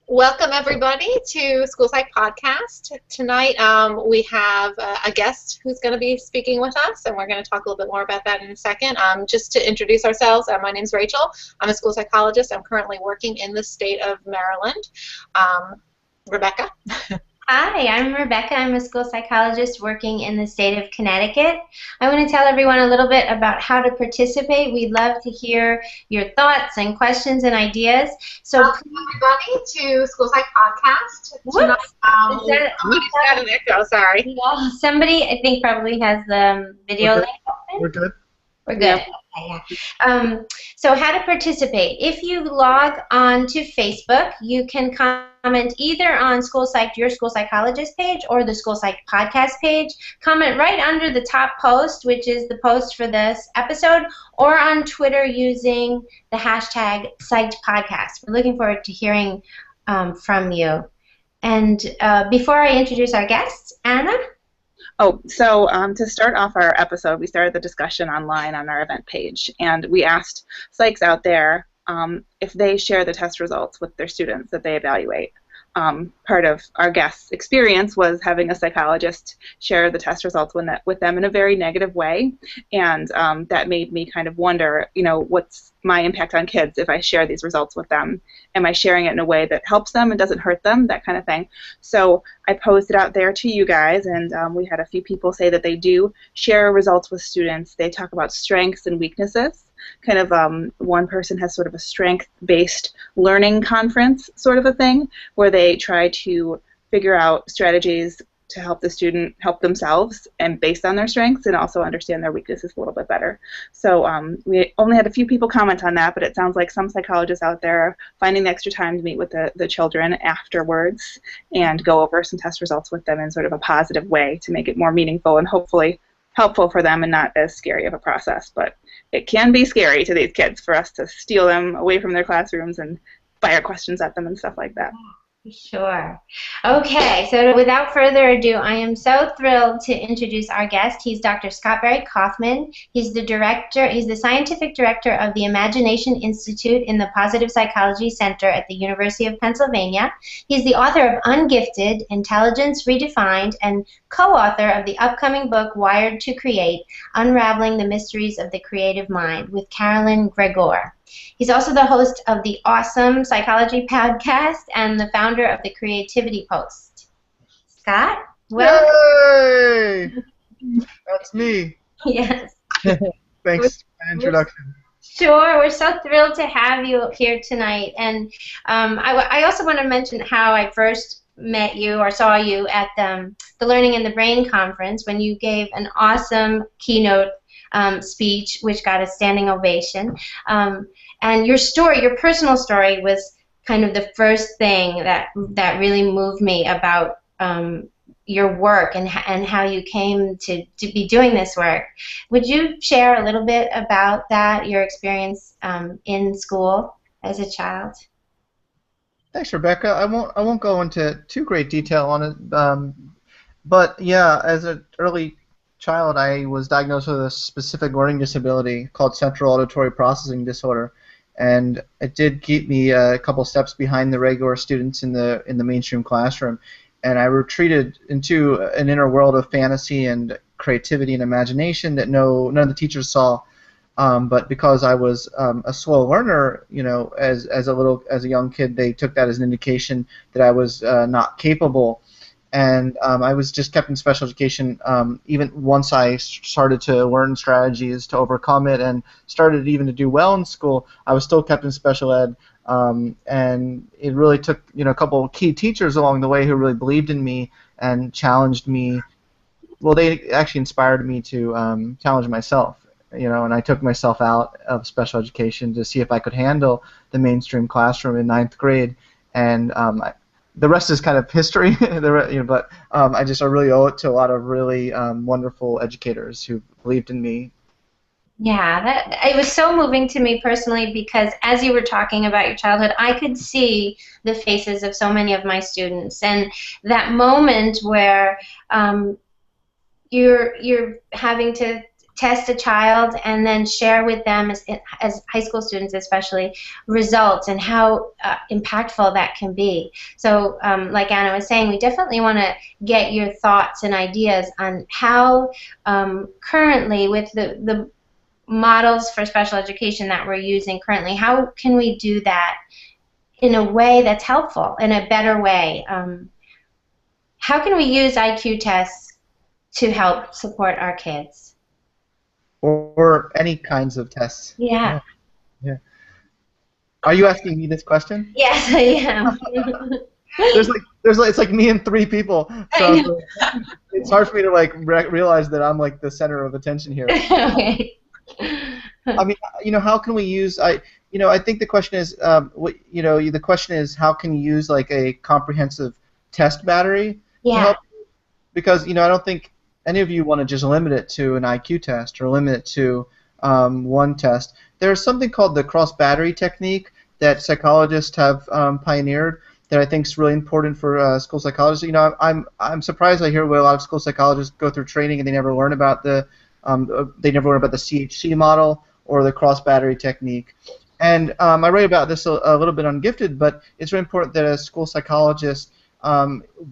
Welcome everybody to School Psych Podcast. Tonight we have a guest who's going to be speaking with us, and we're going to talk a little bit more about that in a second. Just to introduce ourselves, my name is Rachel. I'm a school psychologist. I'm currently working in the state of Maryland. Rebecca. Hi, I'm Rebecca. I'm a school psychologist working in the state of Connecticut. I want to tell everyone a little bit about how to participate. We'd love to hear your thoughts and questions and ideas. So welcome everybody to School Psych Podcast. Tonight, somebody's got an echo, sorry. Yeah, somebody, I think, probably has the video link open. We're good. We're good. Okay, yeah. So how to participate. If you log on to Facebook, you can comment either on School Psych, your school psychologist page, or the School Psych podcast page. Comment right under the top post, which is the post for this episode, or on Twitter using the hashtag psychedpodcast. We're looking forward to hearing from you. And before I introduce our guests, Anna? Oh, so to start off our episode, we started the discussion online on our event page, and we asked psychs out there if they share the test results with their students that they evaluate. Part of our guest's experience was having a psychologist share the test results with them in a very negative way, and that made me kind of wonder, what's my impact on kids if I share these results with them? Am I sharing it in a way that helps them and doesn't hurt them? That kind of thing. So I posed it out there to you guys, and we had a few people say that they do share results with students. They talk about strengths and weaknesses. Kind of one person has sort of a strength-based learning conference sort of a thing where they try to figure out strategies to help the student help themselves and based on their strengths and also understand their weaknesses a little bit better. So we only had a few people comment on that, but it sounds like some psychologists out there are finding the extra time to meet with the children afterwards and go over some test results with them in sort of a positive way to make it more meaningful and hopefully helpful for them and not as scary of a process. But it can be scary to these kids for us to steal them away from their classrooms and fire questions at them and stuff like that. Sure. Okay, so without further ado, I am so thrilled to introduce our guest. He's Dr. Scott Barry Kaufman. He's the scientific director of the Imagination Institute in the Positive Psychology Center at the University of Pennsylvania. He's the author of Ungifted, Intelligence Redefined, and co-author of the upcoming book Wired to Create, Unraveling the Mysteries of the Creative Mind with Carolyn Gregor. He's also the host of the awesome Psychology podcast and the founder of the Creativity Post. Scott, welcome. Yay! That's me. Yes. Thanks for the introduction. Sure, we're so thrilled to have you here tonight. And I also want to mention how I first met you or saw you at the Learning in the Brain conference when you gave an awesome keynote speech, which got a standing ovation. And your story, your personal story, was kind of the first thing that really moved me about your work and how you came to be doing this work. Would you share a little bit about that, your experience in school as a child? Thanks, Rebecca. I won't go into too great detail on it, but yeah, as an early child, I was diagnosed with a specific learning disability called central auditory processing disorder, and it did keep me a couple steps behind the regular students in the mainstream classroom. And I retreated into an inner world of fantasy and creativity and imagination that none of the teachers saw. But because I was a slow learner, as a young kid, they took that as an indication that I was not capable. And I was just kept in special education even once I started to learn strategies to overcome it and started even to do well in school. I was still kept in special ed, and it really took a couple of key teachers along the way who really believed in me and challenged me. Well, they actually inspired me to challenge myself, and I took myself out of special education to see if I could handle the mainstream classroom in 9th grade, and the rest is kind of history, but I really owe it to a lot of really wonderful educators who believed in me. Yeah, it was so moving to me personally because as you were talking about your childhood, I could see the faces of so many of my students, and that moment where you're having to test a child and then share with them, as high school students especially, results and how impactful that can be. So like Anna was saying, we definitely want to get your thoughts and ideas on how currently with the models for special education that we're using currently, how can we do that in a way that's helpful, in a better way? How can we use IQ tests to help support our kids? Or any kinds of tests. Yeah. Yeah. Are you asking me this question? Yes, I am. It's like me and 3 people, so it's hard for me to like realize that I'm like the center of attention here. Okay. I mean, how can we use? I think the question is, the question is how can you use like a comprehensive test battery to help? Because I don't think any of you want to just limit it to an IQ test or limit it to one test. There's something called the cross-battery technique that psychologists have pioneered that I think is really important for school psychologists. I'm surprised I hear where a lot of school psychologists go through training and they never learn about the CHC model or the cross-battery technique. And I write about this a little bit on Ungifted, but it's really important that as school psychologists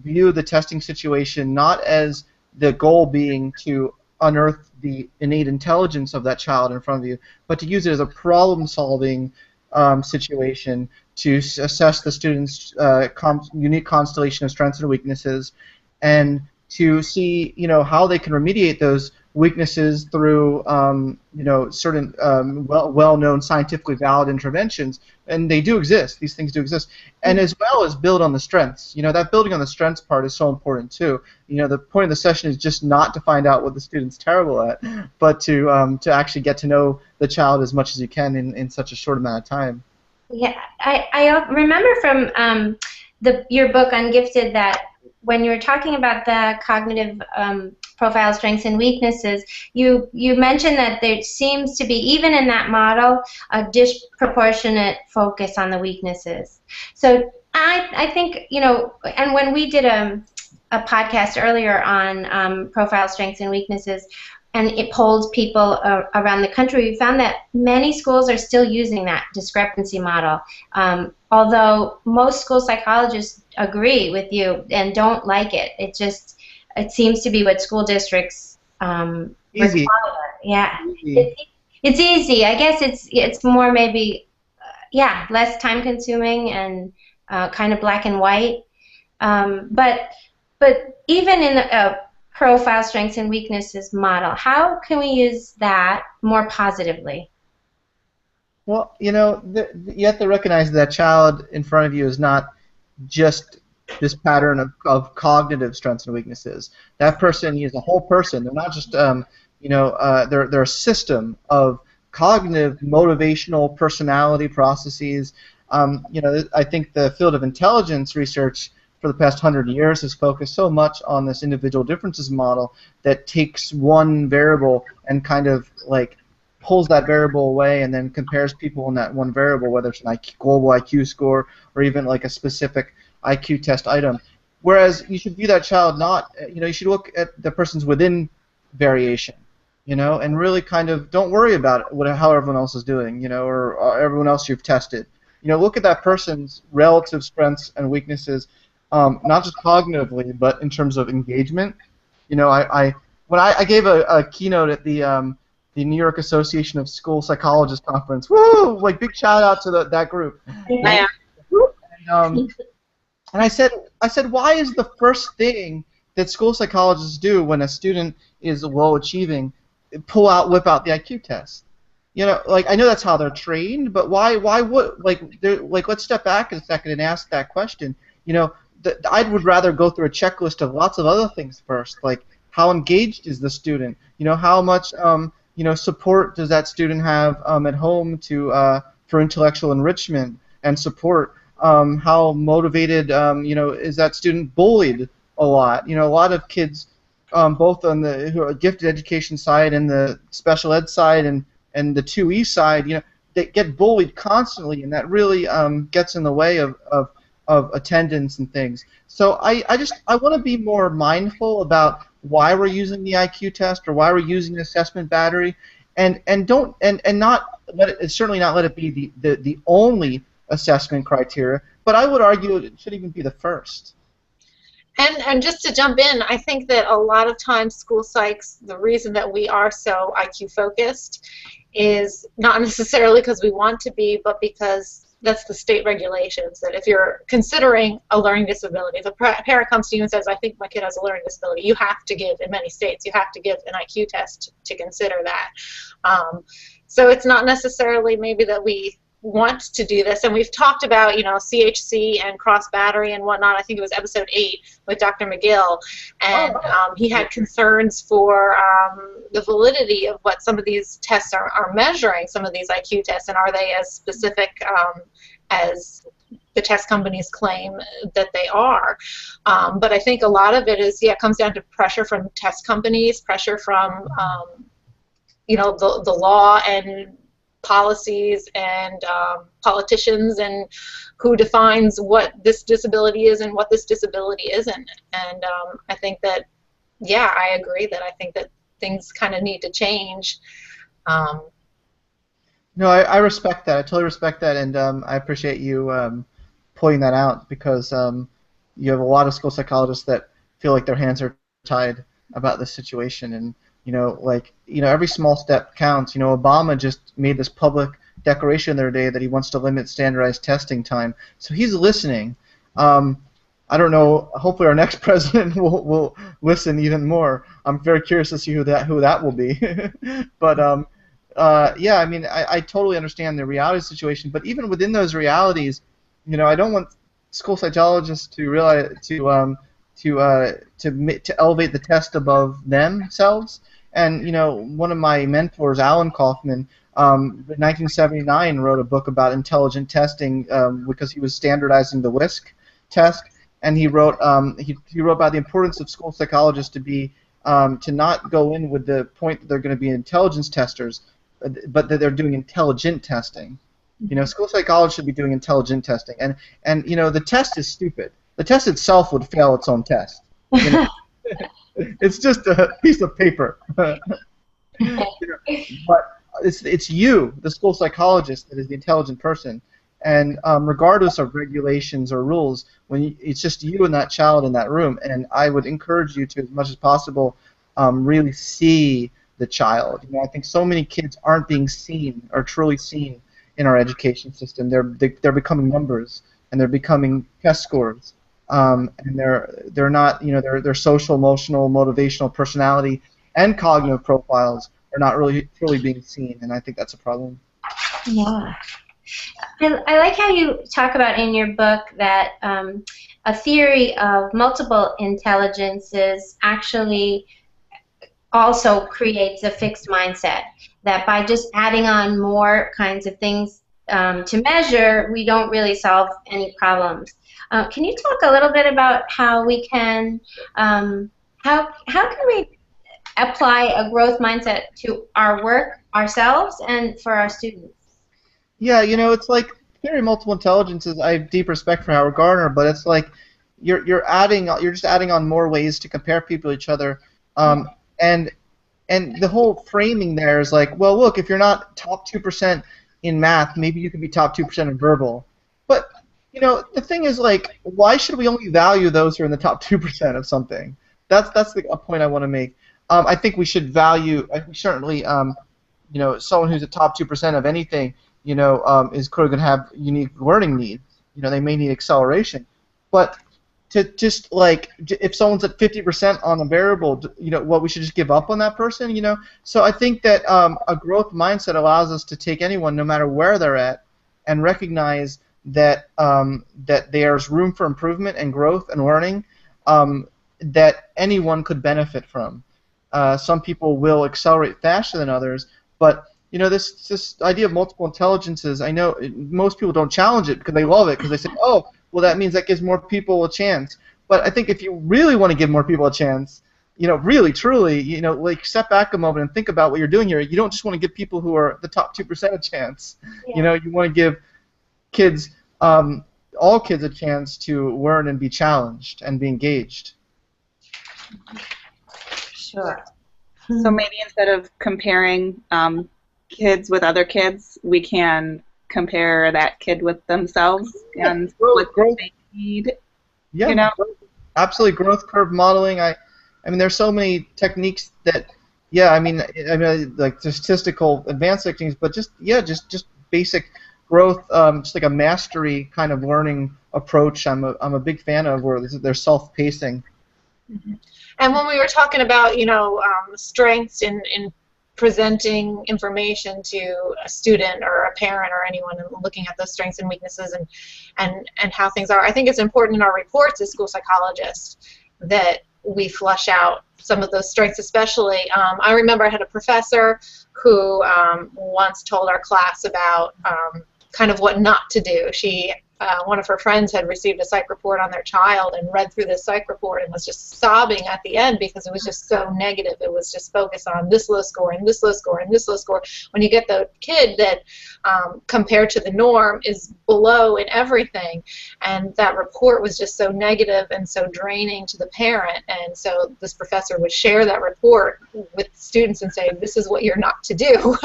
view the testing situation not as the goal being to unearth the innate intelligence of that child in front of you, but to use it as a problem-solving situation to assess the student's unique constellation of strengths and weaknesses, and to see how they can remediate those weaknesses through certain well-known scientifically valid interventions, and they do exist. These things do exist, and as well as build on the strengths. That building on the strengths part is so important too. The point of the session is just not to find out what the student's terrible at, but to actually get to know the child as much as you can in such a short amount of time. Yeah, I remember from your book Ungifted that when you were talking about the cognitive profile strengths and weaknesses, you mentioned that there seems to be, even in that model, a disproportionate focus on the weaknesses. So I think, and when we did a podcast earlier on profile strengths and weaknesses, and it polled people around the country, we found that many schools are still using that discrepancy model. Although most school psychologists agree with you and don't like it. It seems to be what school districts easy. require. Yeah, easy. It's easy. I guess it's more maybe less time consuming and kind of black and white. But even in a profile strengths and weaknesses model, how can we use that more positively? Well, you have to recognize that child in front of you is not just this pattern of cognitive strengths and weaknesses. That person is a whole person. They're not just, they're a system of cognitive, motivational, personality processes. I think the field of intelligence research for the past 100 years has focused so much on this individual differences model that takes one variable and kind of like pulls that variable away and then compares people in that one variable, whether it's an global IQ score or even like a specific IQ test item. Whereas you should view that child not, you should look at the person's within variation, and really kind of don't worry about how everyone else is doing, or everyone else you've tested. Look at that person's relative strengths and weaknesses, not just cognitively, but in terms of engagement. When I gave a keynote at the New York Association of School Psychologists conference. Woo! Like big shout out to that group. Yeah. And I said, why is the first thing that school psychologists do when a student is low achieving, whip out the IQ test? I know that's how they're trained, but why would let's step back a second and ask that question. I would rather go through a checklist of lots of other things first, like how engaged is the student? How much support does that student have at home for intellectual enrichment and support? How motivated, is that student bullied a lot? A lot of kids, both on the gifted education side and the special ed side and the 2E side, they get bullied constantly, and that really gets in the way of attendance and things. So I want to be more mindful about why we're using the IQ test or why we're using the assessment battery, and not let it, certainly not let it be the only assessment criteria. But I would argue it should even be the first. And just to jump in, I think that a lot of times school psychs, the reason that we are so IQ focused is not necessarily because we want to be, but because that's the state regulations, that if you're considering a learning disability, if a parent comes to you and says, I think my kid has a learning disability, you have to give, in many states, you have to give an IQ test to consider that. So it's not necessarily maybe that we want to do this, and we've talked about, you know, CHC and cross battery and whatnot. I think it was episode 8 with Dr. McGill, and he had concerns for the validity of what some of these tests are measuring, some of these IQ tests, and are they as specific as the test companies claim that they are. But I think a lot of it is, yeah, it comes down to pressure from test companies, pressure from you know, the law and policies and politicians, and who defines what this disability is and what this disability isn't. And I think that, yeah, I agree that I think that things kind of need to change. No, I respect that. I totally respect that, and I appreciate you pointing that out, because you have a lot of school psychologists that feel like their hands are tied about this situation, and every small step counts. Obama just made this public declaration the other day that he wants to limit standardized testing time. So he's listening. I don't know. Hopefully, our next president will listen even more. I'm very curious to see who that will be. But yeah, I mean, I totally understand the reality of the situation. But even within those realities, I don't want school psychologists to realize to elevate the test above themselves. And one of my mentors, Alan Kaufman, in 1979 wrote a book about intelligent testing because he was standardizing the WISC test, and he wrote about the importance of school psychologists to not go in with the point that they're going to be intelligence testers, but that they're doing intelligent testing. School psychologists should be doing intelligent testing, and the test is stupid. The test itself would fail its own test. It's just a piece of paper. But it's you, the school psychologist, that is the intelligent person. And regardless of regulations or rules, it's just you and that child in that room. And I would encourage you to, as much as possible, really see the child. I think so many kids aren't being seen or truly seen in our education system. They're becoming numbers, and they're becoming test scores. And they're not, their social, emotional, motivational, personality, and cognitive profiles are not really truly being seen, and I think that's a problem. Yeah. I like how you talk about in your book that a theory of multiple intelligences actually also creates a fixed mindset, that by just adding on more kinds of things to measure, we don't really solve any problems. Can you talk a little bit about how we can, how can we apply a growth mindset to our work, ourselves, and for our students? Yeah, it's like theory of multiple intelligences. I have deep respect for Howard Gardner, but it's like you're just adding on more ways to compare people to each other, and the whole framing there is like, well, look, if you're not top 2% in math, maybe you can be top 2% in verbal, but the thing is, like, why should we only value those who are in the top 2% of something? That's a point I want to make. I think we should value, certainly, someone who's a top 2% of anything, is clearly going to have unique learning needs. They may need acceleration. But to just, like, if someone's at 50% on a variable, we should just give up on that person, So I think that a growth mindset allows us to take anyone, no matter where they're at, and recognize that there's room for improvement and growth and learning that anyone could benefit from. Some people will accelerate faster than others, but this idea of multiple intelligences, I know most people don't challenge it because they love it, because they say, oh, well, that means that gives more people a chance. But I think if you really want to give more people a chance, really, truly, like, step back a moment and think about what you're doing here. You don't just want to give people who are the top 2% a chance. Yeah. You want to give kids, all kids, a chance to learn and be challenged and be engaged. sure. So maybe instead of comparing kids with other kids, we can compare that kid with themselves and what they need. Yeah, you know? absolutely. Growth curve modeling. I mean, there's so many techniques that, yeah, I mean, like statistical advanced techniques, but just basic growth, just like a mastery kind of learning approach. I'm a big fan of where they're self-pacing. Mm-hmm. And when we were talking about, strengths in presenting information to a student or a parent or anyone, and looking at those strengths and weaknesses and how things are, I think it's important in our reports as school psychologists that we flush out some of those strengths, especially. I remember I had a professor who once told our class about kind of what not to do. One of her friends had received a psych report on their child and read through this psych report and was just sobbing at the end because it was just so negative. It was just focused on this low score and this low score and this low score. When you get the kid that compared to the norm is below in everything, and that report was just so negative and so draining to the parent, and so this professor would share that report with students and say, this is what you're not to do.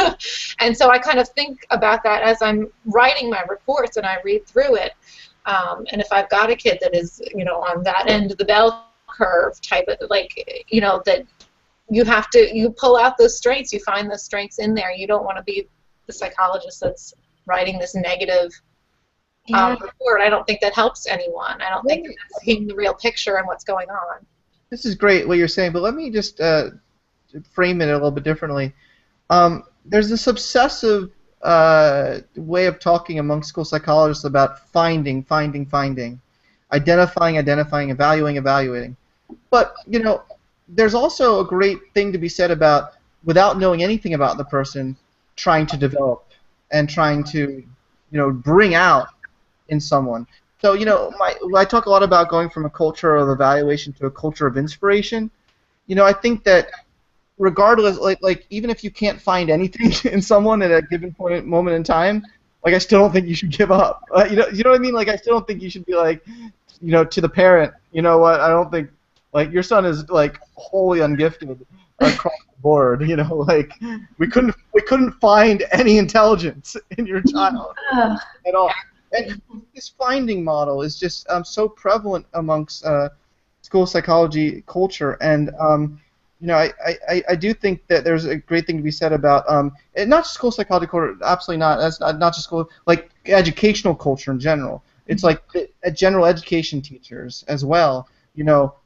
And so I kind of think about that as I'm writing my reports and I read through it. And if I've got a kid that is, on that end of the bell curve type of, that you pull out those strengths, you find those strengths in there. You don't want to be the psychologist that's writing this negative report. I don't think that helps anyone. I don't think that's seeing the real picture and what's going on. This is great what you're saying, but let me just frame it a little bit differently. There's this obsessive way of talking among school psychologists about finding, identifying, evaluating. But, there's also a great thing to be said about, without knowing anything about the person, trying to develop and trying to, bring out in someone. So, I talk a lot about going from a culture of evaluation to a culture of inspiration. I think that regardless, like even if you can't find anything in someone at a given moment in time, I still don't think you should give up. You know what I mean? I still don't think you should be to the parent, you know what? I don't think your son is wholly ungifted across the board. We couldn't find any intelligence in your child at all. And this finding model is just so prevalent amongst school psychology culture, and I do think that there's a great thing to be said about not just school psychology culture, absolutely not. That's not just school, educational culture in general. It's general education teachers as well.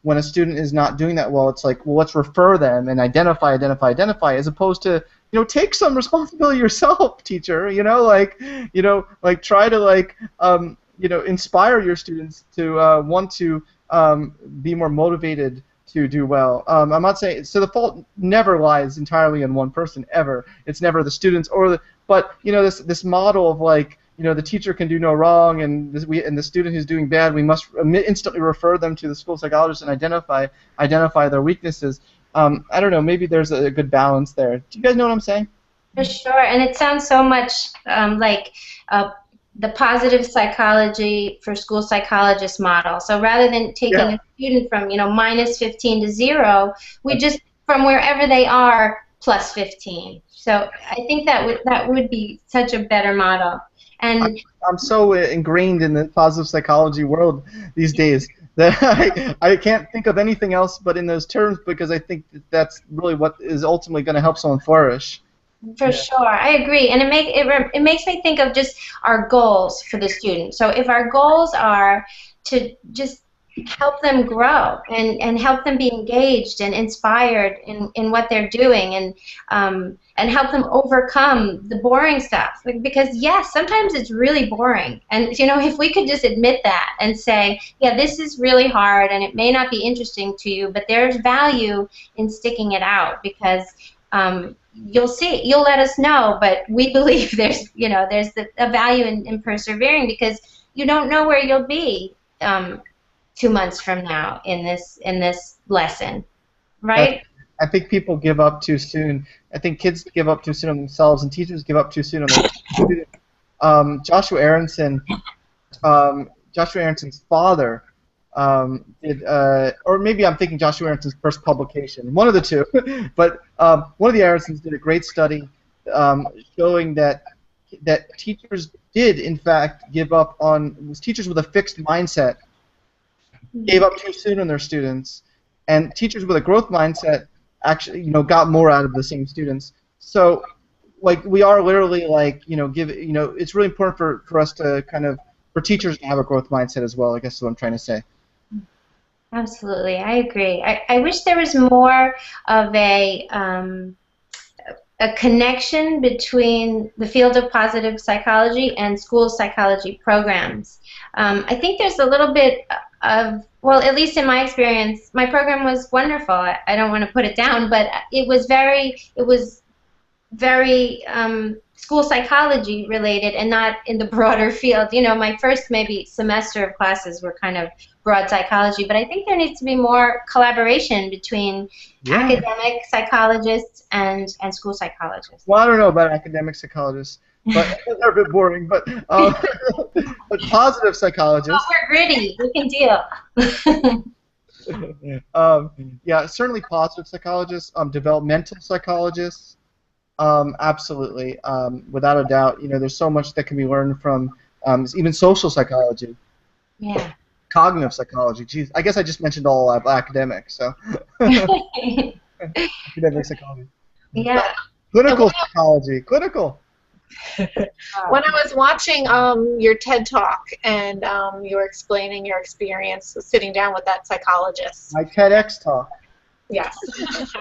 When a student is not doing that well, it's well, let's refer them and identify, as opposed to, take some responsibility yourself, teacher. Try to inspire your students to want to be more motivated to do well. I'm not saying so. The fault never lies entirely in one person ever. It's never the students but this model of the teacher can do no wrong, and the student who's doing bad, we must instantly refer them to the school psychologist and identify their weaknesses. I don't know. Maybe there's a good balance there. Do you guys know what I'm saying? For sure, and it sounds so much like the positive psychology for school psychologist model. So rather than taking a student from minus 15 to 0, we just from wherever they are plus 15. So I think that would be such a better model. And I'm so ingrained in the positive psychology world these days that I can't think of anything else but in those terms, because I think that's really what is ultimately going to help someone flourish. For sure, I agree, and it makes me think of just our goals for the student. So if our goals are to just help them grow and help them be engaged and inspired in what they're doing, and help them overcome the boring stuff, because yes, sometimes it's really boring, and if we could just admit that and say, yeah, this is really hard and it may not be interesting to you, but there's value in sticking it out, because you'll let us know, but we believe there's a value in persevering, because you don't know where you'll be 2 months from now in this lesson, right? I think people give up too soon. I think kids give up too soon on themselves, and teachers give up too soon on their students. Joshua Aronson, Joshua Aronson's father or maybe I'm thinking Joshua Aronson's first publication, one of the two. But one of the Aronsons did a great study showing that teachers did in fact give up on teachers with a fixed mindset gave up too soon on their students, and teachers with a growth mindset actually got more out of the same students. So like we are literally like it's really important for us to for teachers to have a growth mindset as well, I guess is what I'm trying to say. Absolutely, I agree. I wish there was more of a connection between the field of positive psychology and school psychology programs. I think there's a little bit of, well, at least in my experience, my program was wonderful. I don't want to put it down, but it was very school psychology related and not in the broader field. My first maybe semester of classes were kind of broad psychology, but I think there needs to be more collaboration between academic psychologists and school psychologists. Well, I don't know about academic psychologists, but they're a bit boring. But but positive psychologists. Oh, we're gritty. We can deal. Yeah, certainly positive psychologists, developmental psychologists. Absolutely, without a doubt. There's so much that can be learned from even social psychology. Yeah. Cognitive psychology. Geez, I guess I just mentioned all academics. So academic psychology. Yeah. Clinical psychology. Clinical. When I was watching your TED Talk and you were explaining your experience sitting down with that psychologist. My TEDx talk. Yes.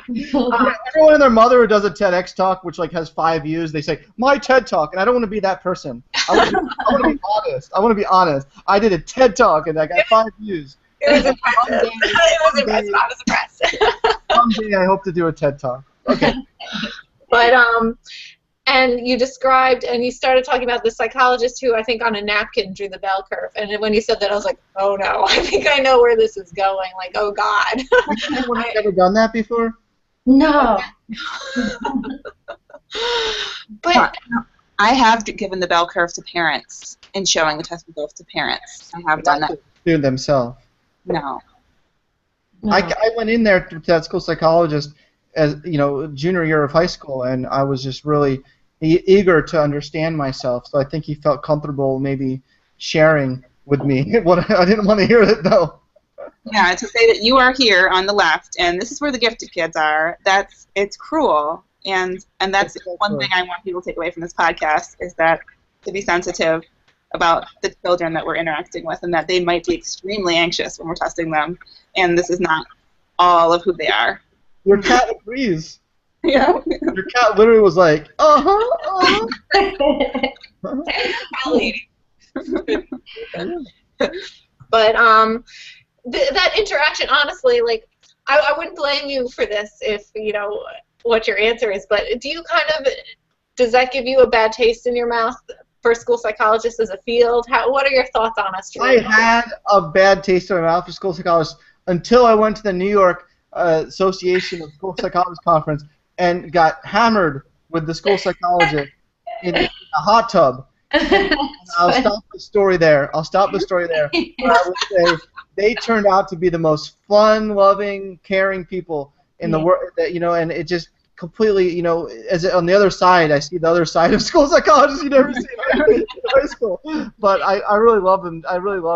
Everyone and their mother who does a TEDx talk, which has 5 views, they say, my TED talk, and I don't want to be that person. I want to be honest. I want to be honest. I did a TED talk, and I got 5 views. It was impressive. It was impressive. I was impressed. Someday I hope to do a TED talk. Okay. But, and you described, and you started talking about the psychologist who I think on a napkin drew the bell curve. And when you said that, I was like, oh no, I think I know where this is going. Like, oh God. Anyone ever done that before? No. But I have given the bell curve to parents and showing the test results to parents. I have done that. Do themselves. No. I went in there to that school psychologist as junior year of high school, and I was just really eager to understand myself. So I think he felt comfortable maybe sharing with me what I didn't want to hear it though. Yeah, to say that you are here on the left, and this is where the gifted kids are. It's cruel, and that's one thing I want people to take away from this podcast is that to be sensitive about the children that we're interacting with, and that they might be extremely anxious when we're testing them, and this is not all of who they are. Your cat agrees. Yeah. Your cat literally was like, But that interaction, honestly, like I wouldn't blame you for this if what your answer is. But does that give you a bad taste in your mouth for school psychologists as a field? What are your thoughts on us? I had a bad taste in my mouth for school psychologists until I went to the New York Association of School Psychologists Conference and got hammered with the school psychologist in a hot tub. And I'll stop the story there. I would say they turned out to be the most fun-loving, caring people in the world. And it just completely, as on the other side, I see the other side of school psychologists you never see in high school. But I really love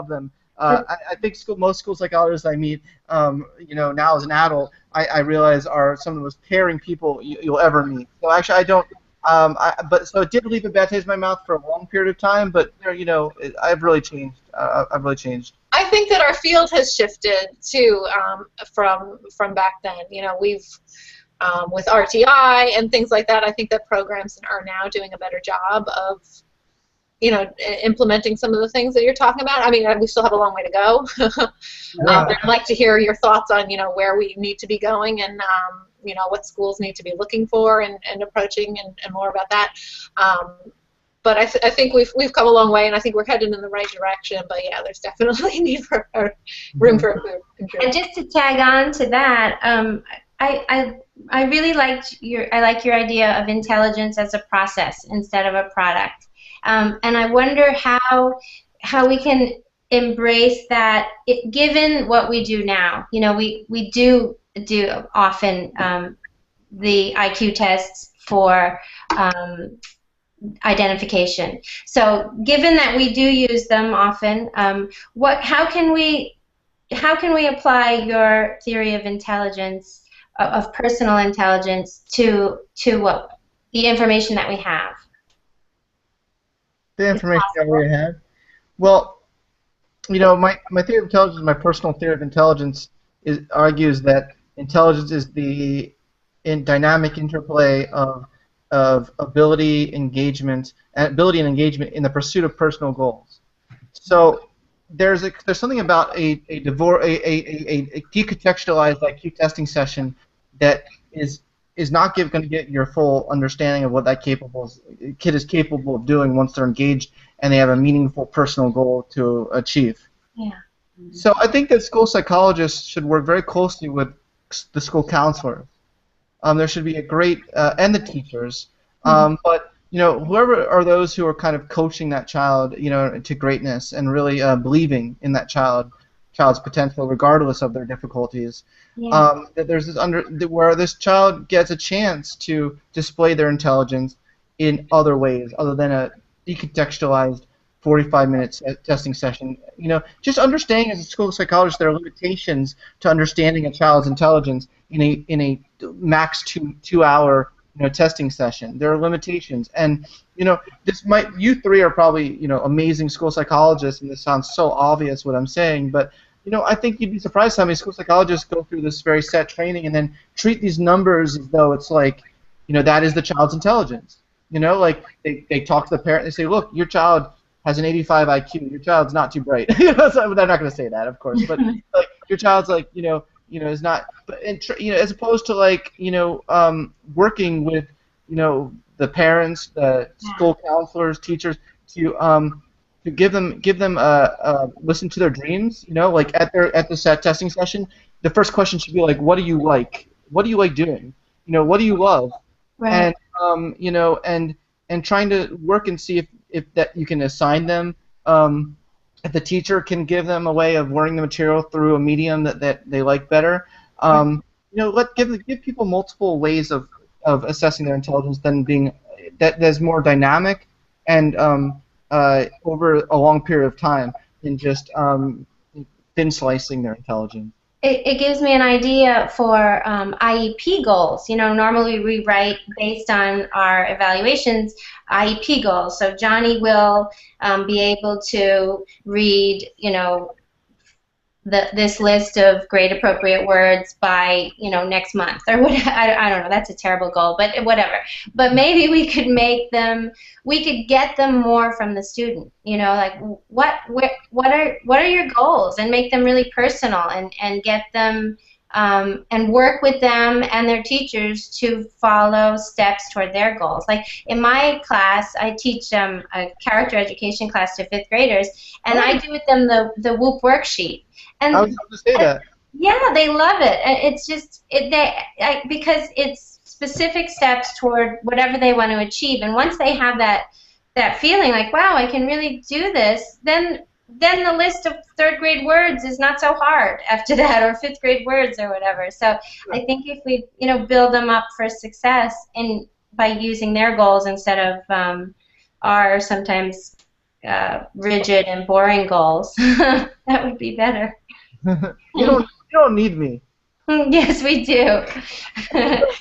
them. I think most school psychologists I meet, now as an adult, I realize are some of the most caring people you'll ever meet. So actually, I don't. So it did leave a bad taste in my mouth for a long period of time. But I've really changed. I've really changed. I think that our field has shifted too from back then. We've with RTI and things like that. I think that programs are now doing a better job of implementing some of the things that you're talking about. I mean, we still have a long way to go. I'd like to hear your thoughts on, where we need to be going and, what schools need to be looking for and approaching and more about that. But I think we've come a long way, and I think we're headed in the right direction. But yeah, there's definitely need for room for improvement. And just to tag on to that, I really like your idea of intelligence as a process instead of a product. And I wonder how we can embrace that, given what we do now. We do often the IQ tests for identification. So given that we do use them often, how can we apply your theory of intelligence, of personal intelligence, to what the information that we have? The information that we have. Well, my theory of intelligence, my personal theory of intelligence, argues that intelligence is the dynamic interplay of ability and engagement in the pursuit of personal goals. So there's something about a decontextualized IQ testing session that is not going to get your full understanding of what that kid is capable of doing once they're engaged and they have a meaningful personal goal to achieve. Yeah. So I think that school psychologists should work very closely with the school counselors. There should be a great and the teachers, but whoever are those who are kind of coaching that child, to greatness and really believing in that child's potential, regardless of their difficulties. Yeah. That there's where this child gets a chance to display their intelligence in other ways, other than a decontextualized 45-minute testing session. Just understanding as a school psychologist there are limitations to understanding a child's intelligence in a max two-hour testing session. There are limitations, and you three are probably amazing school psychologists, and this sounds so obvious what I'm saying, but I think you'd be surprised how many school psychologists go through this very set training and then treat these numbers as though it's like that is the child's intelligence. Like they talk to the parent, they say, look, your child has an 85 IQ. Your child's not too bright. So they're not going to say that, of course, but like your child's like is not. But as opposed to like working with the parents, the school counselors, teachers to give them listen to their dreams. Like at the testing session, the first question should be like, what do you like? What do you like doing? What do you love? Right. And trying to work and see if that you can assign them, if the teacher can give them a way of learning the material through a medium that they like better. Give people multiple ways of assessing their intelligence than being that's more dynamic and over a long period of time than just thin slicing their intelligence. It gives me an idea for IEP goals. Normally we write based on our evaluations IEP goals. So Johnny will be able to read, this list of grade appropriate words by next month or whatever. I don't know. That's a terrible goal, but whatever. But maybe we could get them more from the student. Like what are your goals, and make them really personal, and get them and work with them and their teachers to follow steps toward their goals. Like in my class, I teach a character education class to 5th graders, and I do with them the WHOOP worksheet. And I was about to say that. Yeah, they love it. It's just because it's specific steps toward whatever they want to achieve. And once they have that feeling like, wow, I can really do this, then the list of 3rd grade words is not so hard after that, or 5th grade words or whatever. So I think if we build them up for success by using their goals instead of our sometimes rigid and boring goals, that would be better. You don't need me. Yes, we do.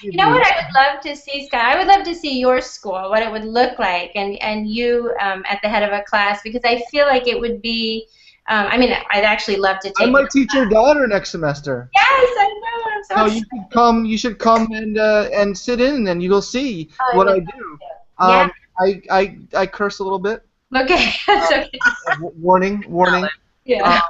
You know what I would love to see, Scott? I would love to see your school, what it would look like, and you at the head of a class, because I feel like it would be, I'd actually love to take I might teach your daughter next semester. Yes, I know. I'm so excited. You should come and sit in, and you'll see what I do. Yeah. I curse a little bit. Okay, that's okay. Warning. Yeah.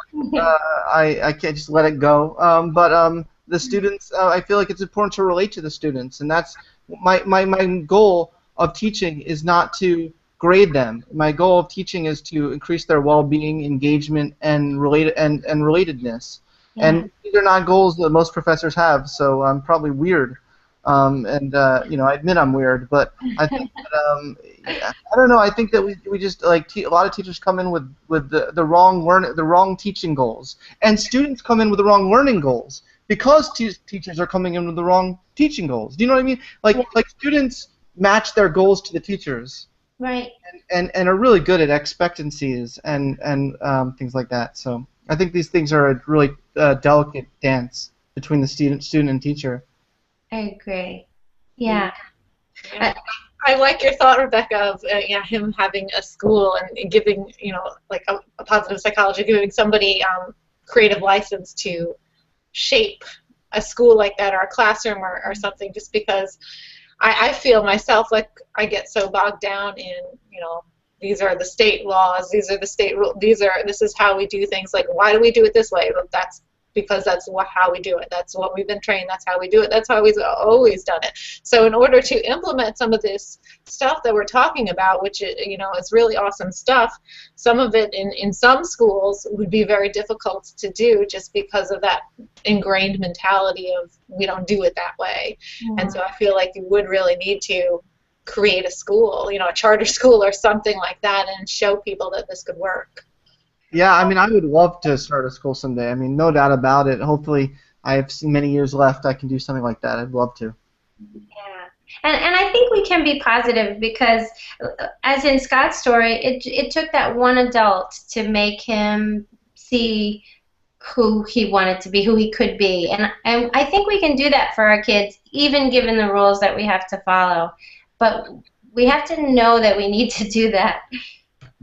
I can't just let it go. But the students, I feel like it's important to relate to the students, and that's my goal of teaching is not to grade them. My goal of teaching is to increase their well-being, engagement, and relatedness. Yeah. And these are not goals that most professors have, so I'm probably weird. I admit I'm weird, but I think that, I don't know. I think that we just like a lot of teachers come in with the wrong teaching goals, and students come in with the wrong learning goals because teachers are coming in with the wrong teaching goals. Do you know what I mean? Like students match their goals to the teachers, Right. and are really good at expectancies and things like that. So I think these things are a really delicate dance between the student and teacher. I agree. Yeah. I like your thought, Rebecca, of him having a school and giving, like a positive psychology, giving somebody creative license to shape a school like that or a classroom or something, just because I feel myself like I get so bogged down in, these are the state laws, these are the state rules, this is how we do things. Like, why do we do it this way? Well, that's because that's how we do it. That's what we've been trained. That's how we do it. That's how we've always done it. So in order to implement some of this stuff that we're talking about, which is really awesome stuff, some of it in some schools would be very difficult to do just because of that ingrained mentality of we don't do it that way. Mm-hmm. And so I feel like you would really need to create a school, a charter school or something like that, and show people that this could work. Yeah, I mean, I would love to start a school someday. I mean, no doubt about it. Hopefully, I have many years left. I can do something like that. I'd love to. Yeah, and I think we can be positive because, as in Scott's story, it took that one adult to make him see who he wanted to be, who he could be, and I think we can do that for our kids, even given the rules that we have to follow. But we have to know that we need to do that.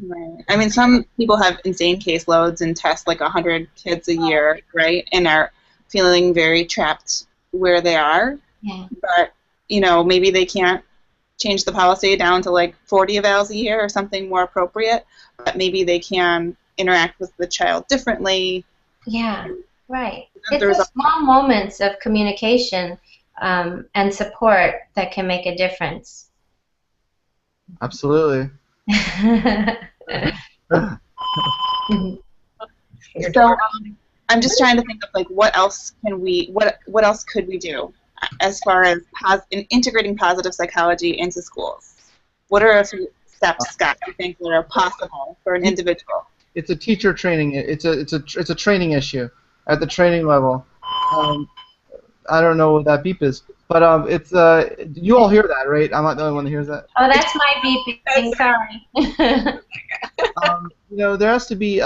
Right. I mean, some people have insane caseloads and test like 100 kids a year, right, and are feeling very trapped where they are. Yeah. But, maybe they can't change the policy down to like 40 evals a year or something more appropriate, but maybe they can interact with the child differently. Yeah, right. It's the small moments of communication and support that can make a difference. Absolutely. So I'm just trying to think of like what else could we do as far as integrating positive psychology into schools? What are a few steps, Scott, you think that are possible for an individual? It's a teacher training. It's a training issue at the training level. I don't know what that beep is, but it's you all hear that, right? I'm not the only one that hears that. Oh, that's my beeping. Sorry. There has to be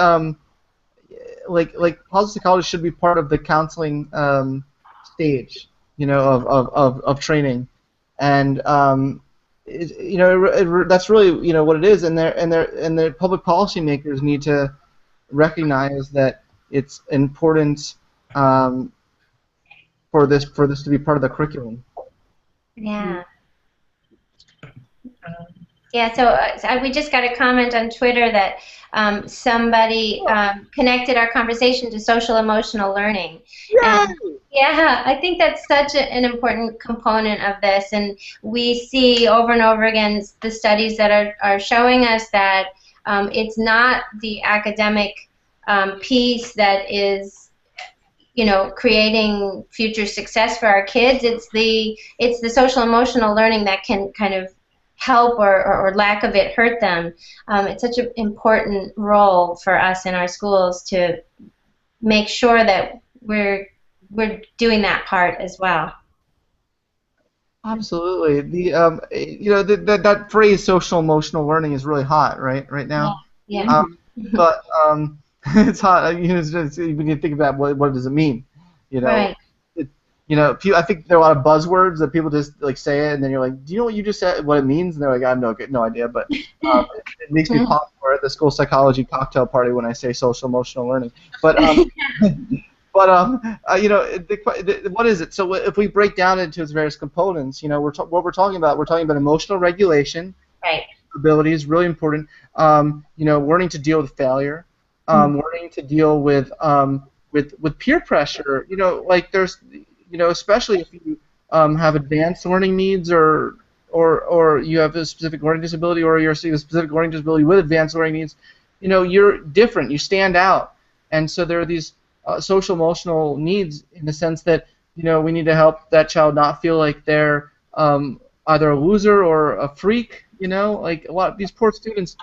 like positive psychology should be part of the counseling stage, of training, and that's really what it is, and the public policymakers need to recognize that it's important. For this to be part of the curriculum. Yeah. Yeah. So we just got a comment on Twitter that somebody connected our conversation to social emotional learning. Yeah, I think that's such an important component of this, and we see over and over again the studies that are showing us that it's not the academic piece that is creating future success for our kids. It's the social emotional learning that can kind of help or lack of it hurt them. It's such an important role for us in our schools to make sure that we're doing that part as well. Absolutely. That phrase social emotional learning is really hot right now. Yeah. But it's hot. It's just, when you think about what does it mean, Right. I think there are a lot of buzzwords that people just like say it, and then you're like, do you know what you just said? What it means? And they're like, I have no idea. But it makes me pop for at the school psychology cocktail party when I say social emotional learning. But what is it? So if we break down into its various components, what we're talking about emotional regulation. Right. Ability is really important. Learning to deal with failure. Learning to deal with peer pressure, like there's, especially if you have advanced learning needs or you have a specific learning disability or you're a specific learning disability with advanced learning needs, you're different, you stand out, and so there are these social emotional needs in the sense that we need to help that child not feel like they're either a loser or a freak. Like a lot of these poor students.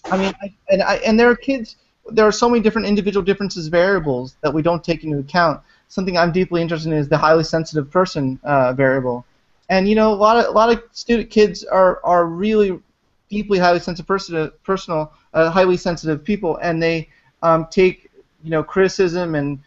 I mean, and there are kids. There are so many different individual differences, variables that we don't take into account. Something I'm deeply interested in is the highly sensitive person variable. And a lot of student kids are really deeply highly sensitive highly sensitive people, and they take criticism and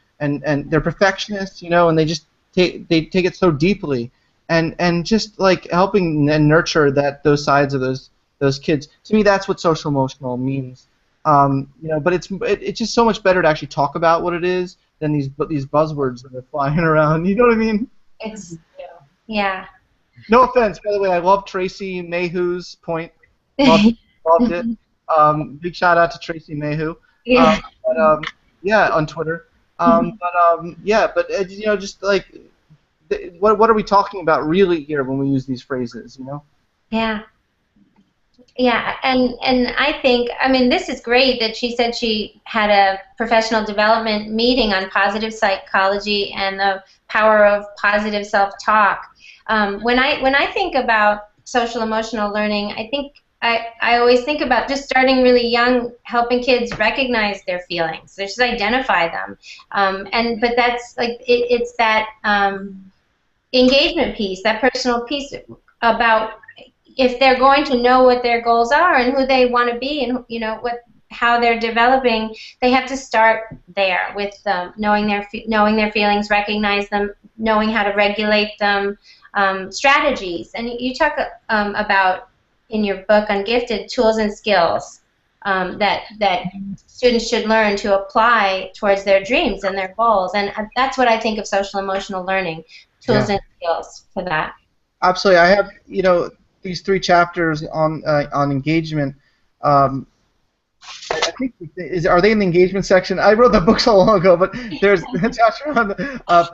they're perfectionists, and they just take it so deeply, and just like helping and nurture those sides of those kids. To me, that's what social emotional means. But it's just so much better to actually talk about what it is than these buzzwords that are flying around. You know what I mean? Yeah. No offense, by the way. I love Tracy Mayhew's point. Loved it. Big shout out to Tracy Mayhew. Yeah. Yeah, on Twitter. Just like, what are we talking about really here when we use these phrases? Yeah. Yeah, and I think, this is great that she said she had a professional development meeting on positive psychology and the power of positive self-talk. When I think about social emotional learning, I think I always think about just starting really young, helping kids recognize their feelings, just identify them, but that's like it's that engagement piece, that personal piece about if they're going to know what their goals are and who they want to be and how they're developing, they have to start there with knowing their feelings, recognize them, knowing how to regulate them, strategies. And you talk about in your book Ungifted tools and skills that students should learn to apply towards their dreams and their goals. And that's what I think of social emotional learning, tools and skills for that. Absolutely. I have these 3 chapters on engagement. I think are they in the engagement section? I wrote the book so long ago, but there's a chapter on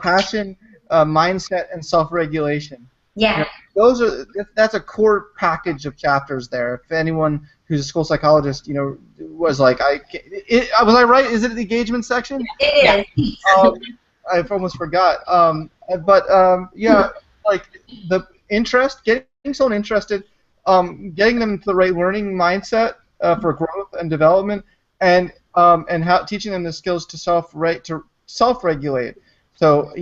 passion, mindset, and self-regulation. Yeah. That's a core package of chapters there. If anyone who's a school psychologist, was like, was I right? Is it the engagement section? It is. I almost forgot. Like the interest, getting someone interested, getting them to the right learning mindset for growth and development, and teaching them the skills to self-regulate. So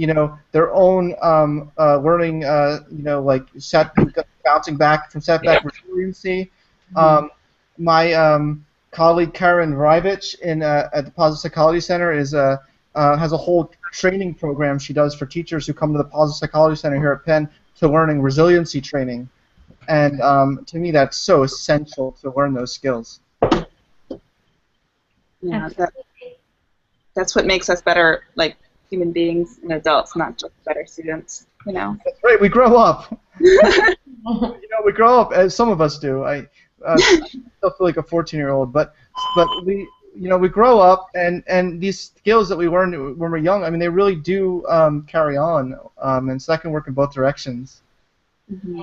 their own learning, like bouncing back from setback resiliency. My colleague Karen Rivich at the Positive Psychology Center has a whole training program she does for teachers who come to the Positive Psychology Center here at Penn to learning resiliency training, and to me that's so essential to learn those skills. Yeah, that's what makes us better, like human beings and adults, not just better students. That's right. We grow up. We grow up, as some of us do. I still feel like a 14-year-old, but we grow up, and these skills that we learn when we're young, they really do carry on, and so that can work in both directions. Mm-hmm.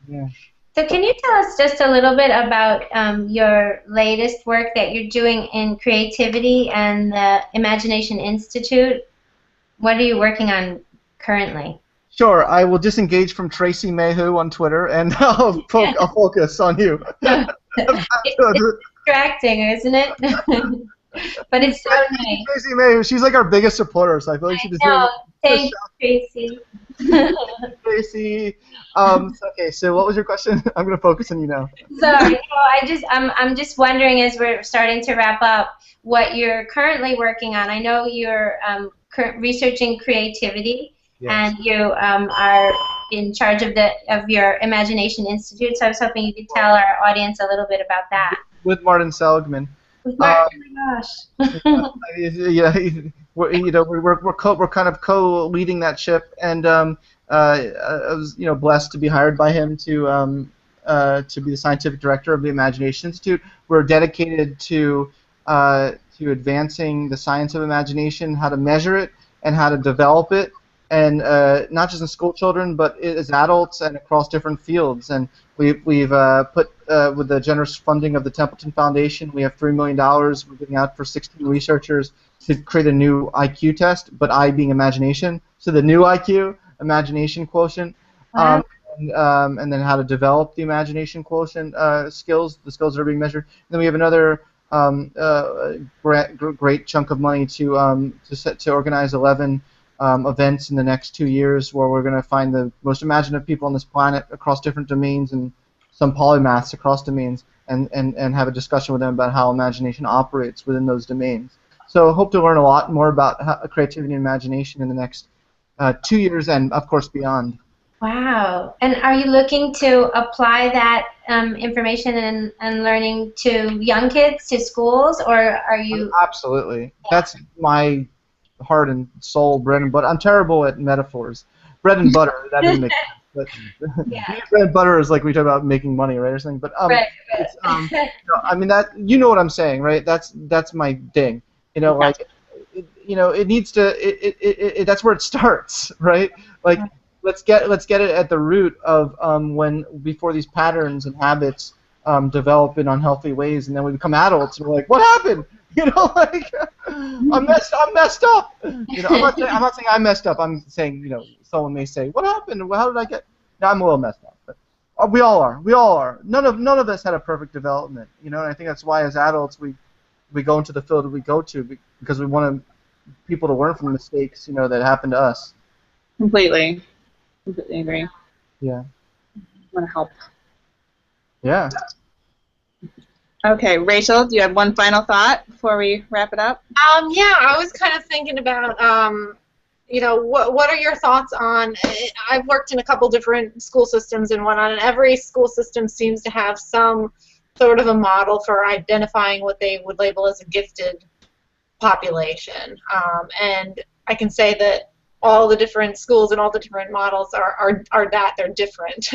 Yeah. So can you tell us just a little bit about your latest work that you're doing in creativity and the Imagination Institute? What are you working on currently? Sure. I will disengage from Tracy Mayhew on Twitter, and I'll focus on you. It's distracting, isn't it? But it's so nice. Tracy Mayhew, she's like our biggest supporter, so I feel like she deserves. Thanks, Tracy. Tracy. Okay, so what was your question? I'm going to focus on you now. Sorry, I'm just wondering, as we're starting to wrap up, what you're currently working on. I know you're researching creativity, yes, and you are in charge of your Imagination Institute. So I was hoping you could tell our audience a little bit about that. With Martin Seligman. With Martin, oh my gosh. Yeah, we're kind of co-leading that ship, and I was blessed to be hired by him to be the scientific director of the Imagination Institute. We're dedicated to advancing the science of imagination, how to measure it, and how to develop it, and not just in school children, but as adults and across different fields. And we've put with the generous funding of the Templeton Foundation, we have $3 million. We're giving out for 16 researchers to create a new IQ test, but I being imagination. So the new IQ, imagination quotient, Wow. and then how to develop the imagination quotient skills, the skills that are being measured. And then we have another great chunk of money to organize 11 events in the next 2 years, where we're going to find the most imaginative people on this planet across different domains and some polymaths across domains, and have a discussion with them about how imagination operates within those domains. So I hope to learn a lot more about creativity and imagination in the next 2 years and, of course, beyond. Wow. And are you looking to apply that information and learning to young kids, to schools, or are you? Absolutely. That's my heart and soul, bread and butter. I'm terrible at metaphors. Bread and butter, that doesn't make sense. But Yeah. bread and butter is like we talk about making money, right, or something. But Right. it's, I mean, that, you know what I'm saying, right? That's my thing. You know, like, it needs to. That's where it starts, right? Like, let's get it at the root of before these patterns and habits develop in unhealthy ways, and then we become adults and we're like, what happened? You know, like, I'm messed up. You know, I'm not saying I messed up. I'm saying, someone may say, what happened? How did I get? No, I'm a little messed up, but we all are. We all are. None of us had a perfect development. And I think that's why as adults we go into the field that we go to, because we want people to learn from mistakes, that happen to us. Completely agree. Yeah. Want to help. Yeah. Okay, Rachel, do you have one final thought before we wrap it up? Yeah, I was kind of thinking about, what are your thoughts on? I've worked in a couple different school systems and whatnot, and every school system seems to have some sort of a model for identifying what they would label as a gifted population. And I can say that all the different schools and all the different models are that they're different.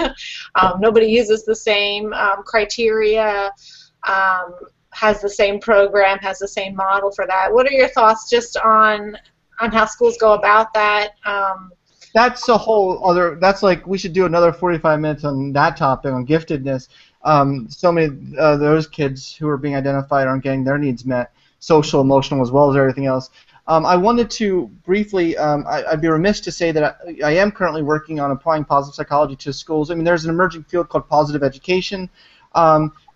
Nobody uses the same criteria, has the same program, has the same model for that. What are your thoughts just on how schools go about that? That's a whole other. That's like, we should do another 45 minutes on that topic, on giftedness. So many those kids who are being identified aren't getting their needs met, social, emotional, as well as everything else. I wanted to briefly, I'd be remiss to say that I am currently working on applying positive psychology to schools. I mean, there's an emerging field called positive education.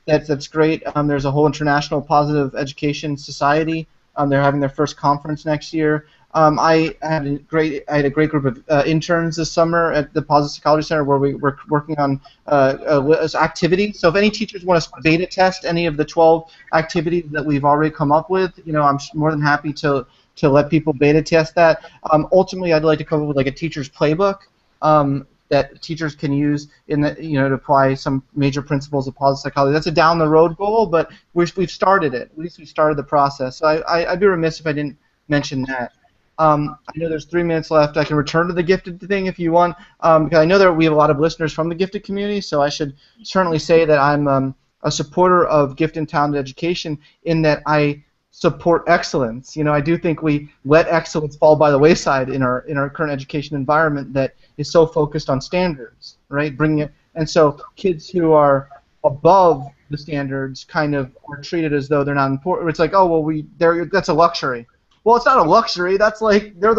That's great. There's a whole international positive education society. They're having their first conference next year. I had a great group of interns this summer at the Positive Psychology Center, where we were working on activities. So if any teachers want to beta test any of the 12 activities that we've already come up with, I'm more than happy to let people beta test that. Ultimately, I'd like to come up with like a teacher's playbook that teachers can use to apply some major principles of positive psychology. That's a down the road goal, but we've started it. At least we started the process. So I'd be remiss if I didn't mention that. I know there's 3 minutes left. I can return to the gifted thing if you want, because I know that we have a lot of listeners from the gifted community, so I should certainly say that I'm a supporter of gifted and talented education, in that I support excellence. I do think we let excellence fall by the wayside in our current education environment that is so focused on standards, right? And so kids who are above the standards kind of are treated as though they're not important. It's like, oh well, that's a luxury. Well, it's not a luxury. That's like they're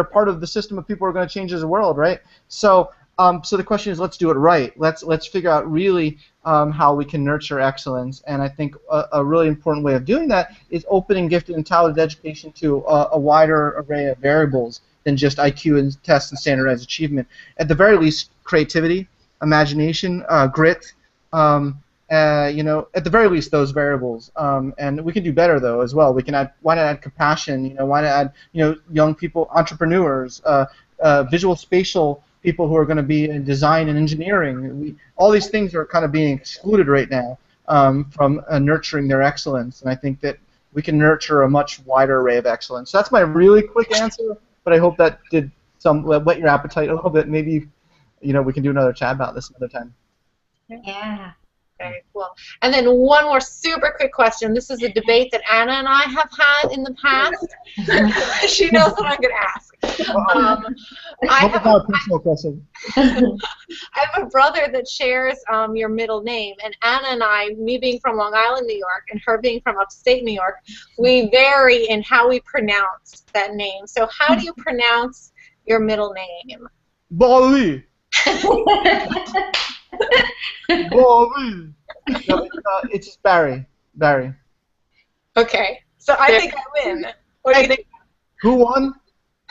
part of the system of people who are going to change the world, right? So the question is, let's do it right. Let's figure out really how we can nurture excellence. And I think a really important way of doing that is opening gifted and talented education to a wider array of variables than just IQ and tests and standardized achievement. At the very least, creativity, imagination, grit. At the very least, those variables, and we can do better though as well. Why not add compassion? Why not add young people, entrepreneurs, visual spatial people who are going to be in design and engineering. All these things are kind of being excluded right now from nurturing their excellence, and I think that we can nurture a much wider array of excellence. So that's my really quick answer, but I hope that did whet your appetite a little bit. Maybe we can do another chat about this another time. Yeah. Very cool. And then one more super quick question. This is a debate that Anna and I have had in the past. She knows what I'm going to ask. I Hope have it's not a personal question. I have a brother that shares your middle name, and Anna and I, me being from Long Island, New York, and her being from upstate New York, we vary in how we pronounce that name. So how do you pronounce your middle name? Bali. Bali. No, it's just Barry. Barry. Okay, so I think I win. What do you think? Who won?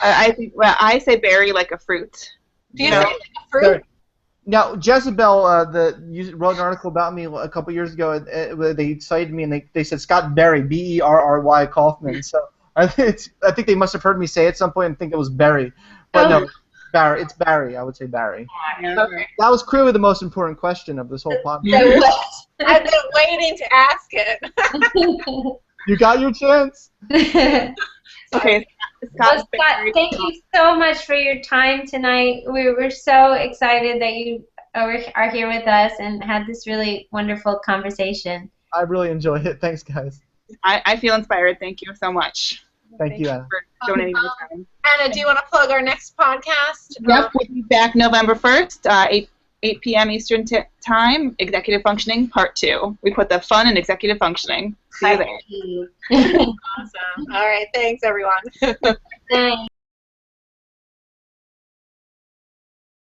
I think. Well, I say berry like a fruit. Do you No. say like a fruit? Now, Jezebel you wrote an article about me a couple years ago. They cited me and they said Scott Barry, Berry Kaufman. So I think they must have heard me say it at some point and think it was Barry. But no, Barry. It's Barry. I would say Barry. Okay. That was clearly the most important question of this whole podcast. I've been waiting to ask it. You got your chance. Okay, Well, Scott. Scott, thank you so much for your time tonight. We're so excited that you are here with us and had this really wonderful conversation. I really enjoyed it. Thanks, guys. I feel inspired. Thank you so much Thank you, Anna. for donating your time. Anna, do you want to plug our next podcast? Yep, we'll be back November 1st, 8 p.m. Eastern time, Executive Functioning Part 2. We put the fun in executive functioning. See you there. Awesome. All right. Thanks, everyone. Thanks.